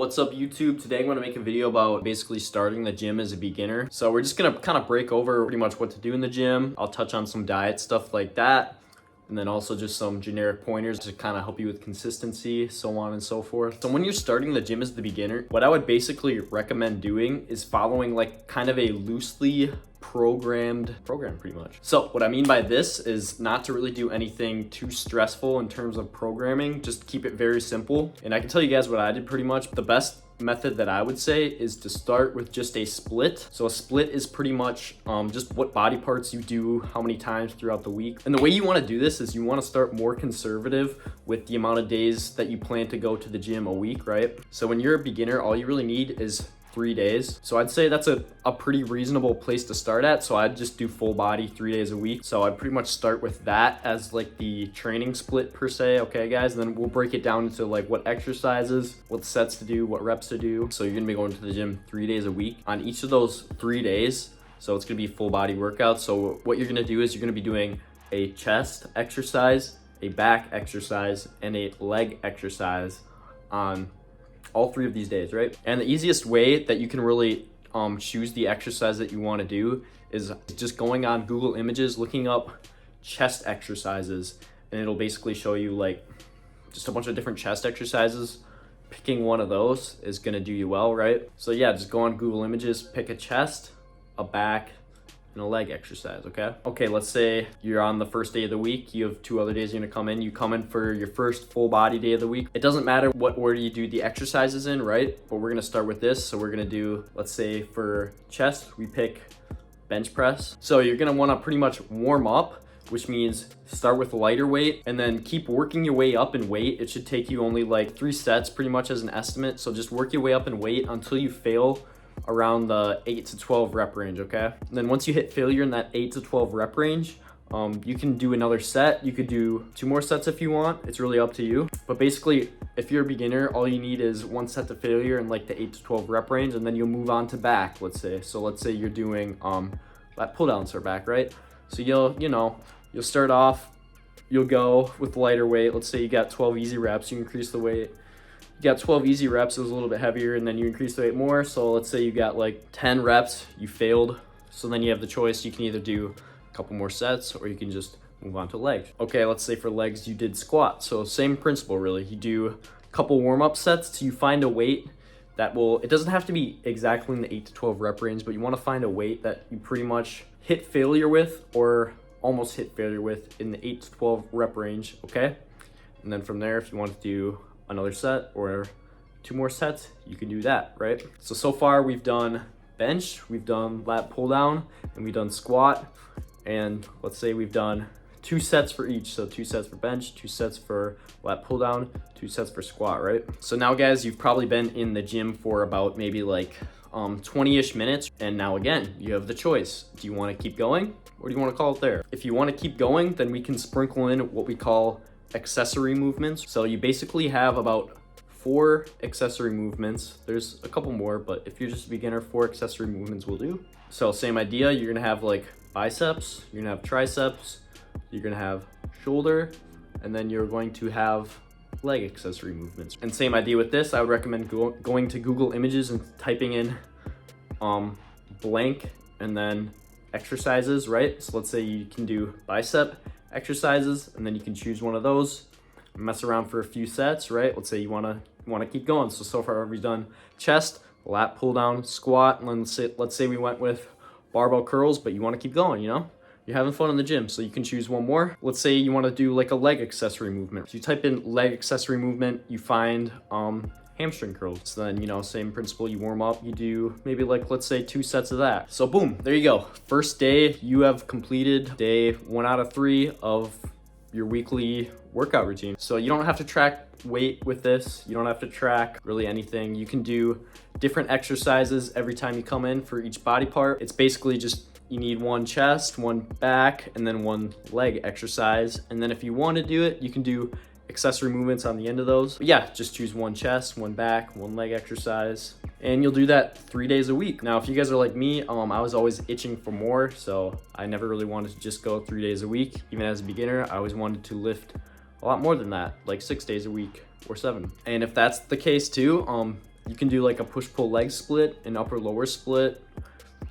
What's up YouTube? Today I'm going to make a video about basically starting the gym as a beginner. So we're just going to kind of break over pretty much what to do in the gym. I'll touch on some diet stuff like that. And then also just some generic pointers to kind of help you with consistency, so on and so forth. So when you're starting the gym as the beginner, what I would basically recommend doing is following like kind of a loosely programmed program pretty much. So what I mean by this is not to really do anything too stressful in terms of programming, just keep it very simple. And I can tell you guys what I did pretty much. The best method that I would say is to start with just a split. So a split is pretty much just what body parts you do how many times throughout the week. And the way you want to do this is you want to start more conservative with the amount of days that you plan to go to the gym a week, right? So when you're a beginner, all you really need is 3 days. So I'd say that's a pretty reasonable place to start at. So I'd just do full body 3 days a week. So I'd pretty much start with that as like the training split per se. Okay guys, and then we'll break it down into like what exercises, what sets to do, what reps to do. So you're gonna be going to the gym 3 days a week. On each of those 3 days, so it's gonna be full body workouts. So what you're gonna do is you're gonna be doing a chest exercise, a back exercise, and a leg exercise on all 3 of these days, right? And the easiest way that you can really choose the exercise that you want to do is just going on Google Images, looking up chest exercises, and it'll basically show you like just a bunch of different chest exercises. Picking one of those is gonna do you well, right? So yeah, just go on Google Images, pick a chest, a back, and a leg exercise, okay? Okay, let's say you're on the first day of the week, you have 2 other days you're gonna come in, you come in for your first full body day of the week. It doesn't matter what order you do the exercises in, right? But we're gonna start with this. So we're gonna do, let's say for chest, we pick bench press. So you're gonna wanna pretty much warm up, which means start with lighter weight and then keep working your way up in weight. It should take you only like 3 sets pretty much as an estimate. So just work your way up in weight until you fail around the 8 to 12 rep range, okay? And then once you hit failure in that 8 to 12 rep range, you can do another set. You could do 2 more sets if you want. It's really up to you. But basically, if you're a beginner, all you need is 1 set to failure in like the 8 to 12 rep range, and then you'll move on to back, let's say. So let's say you're doing lat pull downs for back, right? So you'll start off, you'll go with lighter weight. Let's say you got 12 easy reps, you increase the weight. You got 12 easy reps, it was a little bit heavier, and then you increase the weight more. So let's say you got like 10 reps, you failed. So then you have the choice, you can either do a couple more sets or you can just move on to legs. Okay, let's say for legs you did squat. So same principle really. You do a couple warm-up sets till you find a weight that will, it doesn't have to be exactly in the 8 to 12 rep range, but you wanna find a weight that you pretty much hit failure with or almost hit failure with in the 8 to 12 rep range, okay? And then from there, if you want to do another set or 2 more sets, you can do that, right? So far we've done bench, we've done lat pull down, and we've done squat. And let's say we've done 2 sets for each. So 2 sets for bench, 2 sets for lat pull down, 2 sets for squat, right? So now guys, you've probably been in the gym for about maybe like 20-ish minutes. And now again, you have the choice. Do you want to keep going or do you want to call it there? If you want to keep going, then we can sprinkle in what we call accessory movements. So you basically have about 4 accessory movements. There's a couple more, but if you're just a beginner, 4 accessory movements will do. So same idea, you're gonna have like biceps, you're gonna have triceps, you're gonna have shoulder, and then you're going to have leg accessory movements. And same idea with this, I would recommend going to Google Images and typing in blank and then exercises, right? So let's say you can do bicep exercises, and then you can choose one of those, mess around for a few sets, right? Let's say you wanna keep going. So far we've done chest, lat pull down, squat, and then let's say we went with barbell curls, but you wanna keep going, you know? You're having fun in the gym, so you can choose one more. Let's say you wanna do like a leg accessory movement. So you type in leg accessory movement, you find hamstring curls. So then, same principle, you warm up, you do maybe like, let's say 2 sets of that. So boom, there you go. First day, you have completed day 1 out of 3 of your weekly workout routine. So you don't have to track weight with this. You don't have to track really anything. You can do different exercises every time you come in for each body part. It's basically just, you need 1 chest, 1 back, and then 1 leg exercise. And then if you want to do it, you can do accessory movements on the end of those. But yeah, just choose 1 chest, 1 back, 1 leg exercise, and you'll do that 3 days a week. Now, if you guys are like me, I was always itching for more, so I never really wanted to just go 3 days a week. Even as a beginner, I always wanted to lift a lot more than that, like 6 days a week or 7. And if that's the case too, You can do like a push-pull leg split, an upper-lower split.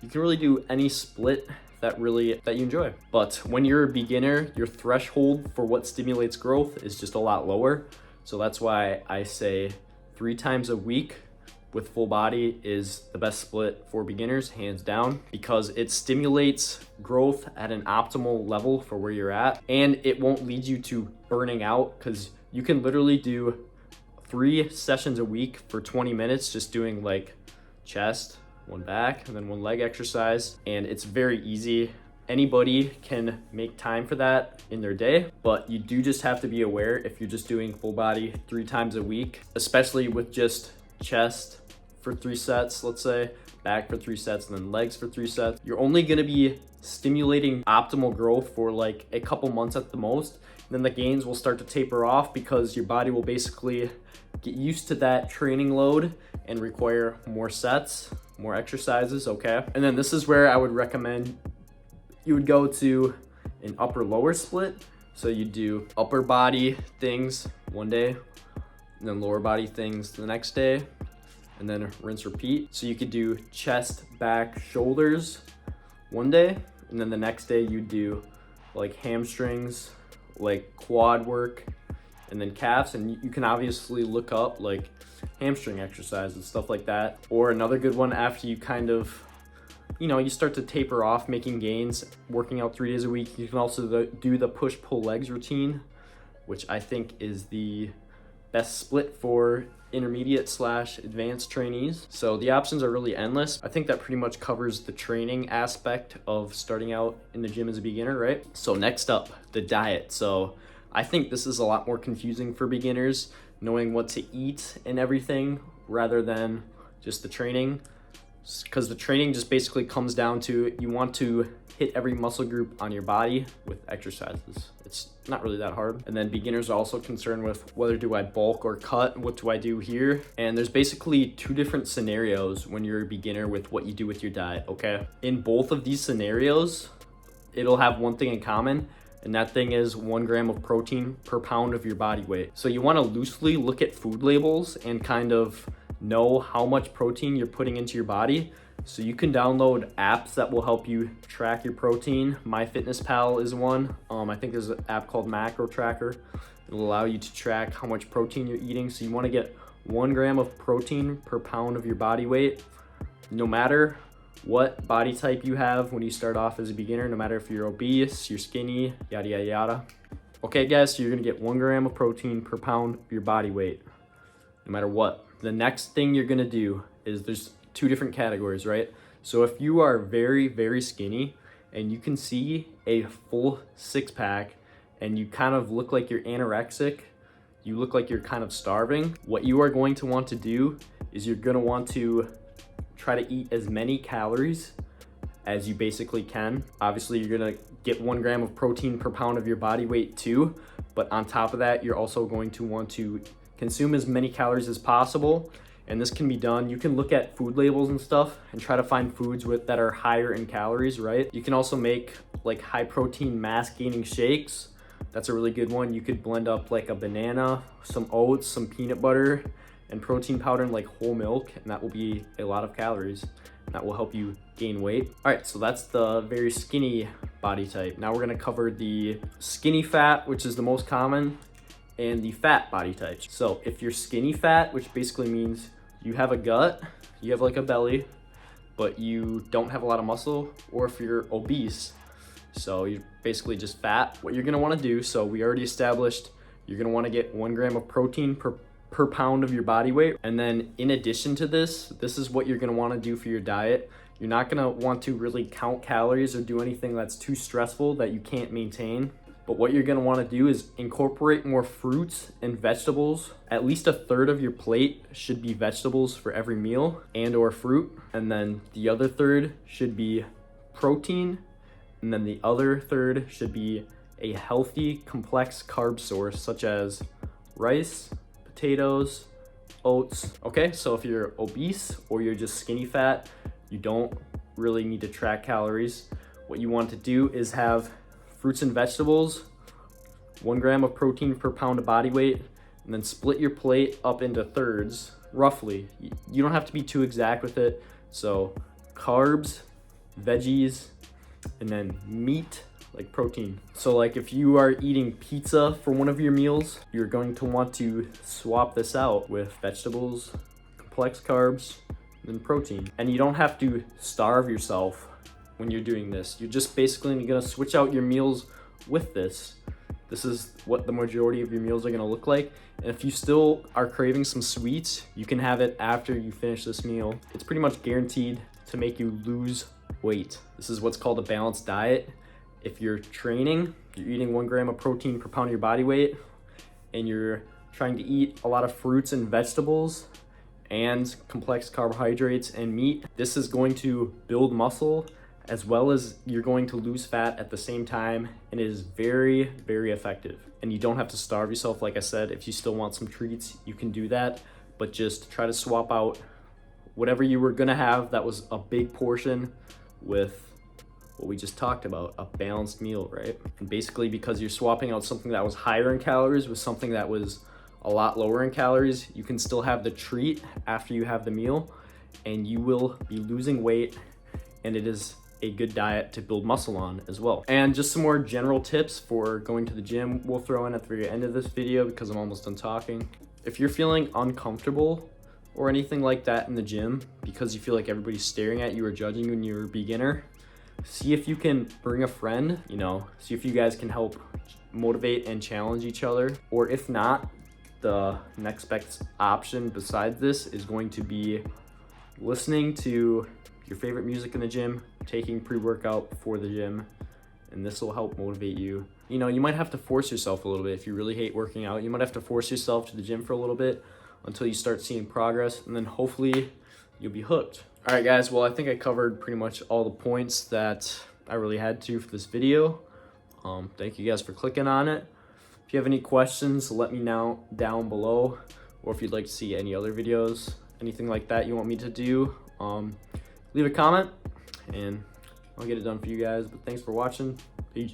You can really do any split that you enjoy. But when you're a beginner, your threshold for what stimulates growth is just a lot lower. So that's why I say 3 times a week with full body is the best split for beginners, hands down, because it stimulates growth at an optimal level for where you're at, and it won't lead you to burning out, because you can literally do 3 sessions a week for 20 minutes just doing like chest, 1 back, and then 1 leg exercise, and it's very easy. Anybody can make time for that in their day, but you do just have to be aware if you're just doing full body 3 times a week, especially with just chest for 3 sets, let's say, back for 3 sets, and then legs for 3 sets. You're only gonna be stimulating optimal growth for like a couple months at the most. And then the gains will start to taper off because your body will basically get used to that training load and require more sets, more exercises, okay? And then this is where I would recommend you would go to an upper lower split. So you do upper body things one day, and then lower body things the next day, and then rinse repeat. So you could do chest, back, shoulders one day, and then the next day you do like hamstrings, like quad work, and then calves. And you can obviously look up like hamstring exercises and stuff like that. Or another good one, after you kind of, you start to taper off making gains, working out 3 days a week, you can also do the push-pull legs routine, which I think is the best split for intermediate/advanced trainees. So the options are really endless. I think that pretty much covers the training aspect of starting out in the gym as a beginner, right? So next up, the diet. So I think this is a lot more confusing for beginners, knowing what to eat and everything rather than just the training, because the training just basically comes down to you want to hit every muscle group on your body with exercises. It's not really that hard. And then beginners are also concerned with whether do I bulk or cut, what do I do here? And there's basically 2 different scenarios when you're a beginner with what you do with your diet, okay? In both of these scenarios, it'll have one thing in common, and that thing is 1 gram of protein per pound of your body weight. So you wanna loosely look at food labels and kind of know how much protein you're putting into your body. So you can download apps that will help you track your protein. MyFitnessPal is one. I think there's an app called Macro Tracker. It'll allow you to track how much protein you're eating. So you wanna get 1 gram of protein per pound of your body weight, no matter what body type you have when you start off as a beginner, no matter if you're obese, you're skinny, yada, yada, yada. Okay guys, so you're gonna get 1 gram of protein per pound of your body weight, no matter what. The next thing you're gonna do is there's 2 different categories, right? So if you are very, very skinny and you can see a full 6-pack and you kind of look like you're anorexic, you look like you're kind of starving, what you are going to want to do is you're gonna want to try to eat as many calories as you basically can. Obviously, you're gonna get 1 gram of protein per pound of your body weight too, but on top of that, you're also going to want to consume as many calories as possible. And this can be done, you can look at food labels and stuff and try to find foods that are higher in calories, right? You can also make like high protein mass gaining shakes. That's a really good one. You could blend up like a banana, some oats, some peanut butter, and protein powder and like whole milk, and that will be a lot of calories. And that will help you gain weight. All right, so that's the very skinny body type. Now we're gonna cover the skinny fat, which is the most common, and the fat body types. So if you're skinny fat, which basically means you have a gut, you have like a belly, but you don't have a lot of muscle, or if you're obese, so you're basically just fat, what you're gonna wanna do, so we already established you're gonna wanna get 1 gram of protein per pound of your body weight. And then in addition to this is what you're gonna wanna do for your diet. You're not gonna want to really count calories or do anything that's too stressful that you can't maintain. But what you're gonna wanna do is incorporate more fruits and vegetables. At least 1/3 of your plate should be vegetables for every meal and or fruit. And then the other 1/3 should be protein. And then the other 1/3 should be a healthy, complex carb source, such as rice, potatoes, oats. Okay, so if you're obese or you're just skinny fat, you don't really need to track calories. What you want to do is have fruits and vegetables, 1 gram of protein per pound of body weight, and then split your plate up into thirds. roughly. You don't have to be too exact with it. So carbs, veggies, and then meat, like protein. So like if you are eating pizza for one of your meals, you're going to want to swap this out with vegetables, complex carbs, and protein. And you don't have to starve yourself when you're doing this. You're just basically gonna switch out your meals with this. This is what the majority of your meals are gonna look like. And if you still are craving some sweets, you can have it after you finish this meal. It's pretty much guaranteed to make you lose weight. This is what's called a balanced diet. If you're training, you're eating 1 gram of protein per pound of your body weight, and you're trying to eat a lot of fruits and vegetables and complex carbohydrates and meat, this is going to build muscle as well as you're going to lose fat at the same time, and it is very, very effective. And you don't have to starve yourself. Like I said, if you still want some treats, you can do that, but just try to swap out whatever you were gonna have that was a big portion with what we just talked about, a balanced meal, right? And basically because you're swapping out something that was higher in calories with something that was a lot lower in calories, you can still have the treat after you have the meal, and you will be losing weight, and it is a good diet to build muscle on as well. And just some more general tips for going to the gym we'll throw in at the very end of this video because I'm almost done talking. If you're feeling uncomfortable or anything like that in the gym because you feel like everybody's staring at you or judging you when you're a beginner, see if you can bring a friend, see if you guys can help motivate and challenge each other. Or if not, the next best option besides this is going to be listening to your favorite music in the gym, taking pre-workout before the gym, and this will help motivate you. You might have to force yourself a little bit. If you really hate working out, you might have to force yourself to the gym for a little bit until you start seeing progress, and then hopefully you'll be hooked. All right, guys, well, I think I covered pretty much all the points that I really had to for this video. Thank you guys for clicking on it. If you have any questions, let me know down below, or if you'd like to see any other videos, anything like that you want me to do, leave a comment and I'll get it done for you guys. But thanks for watching. Peace.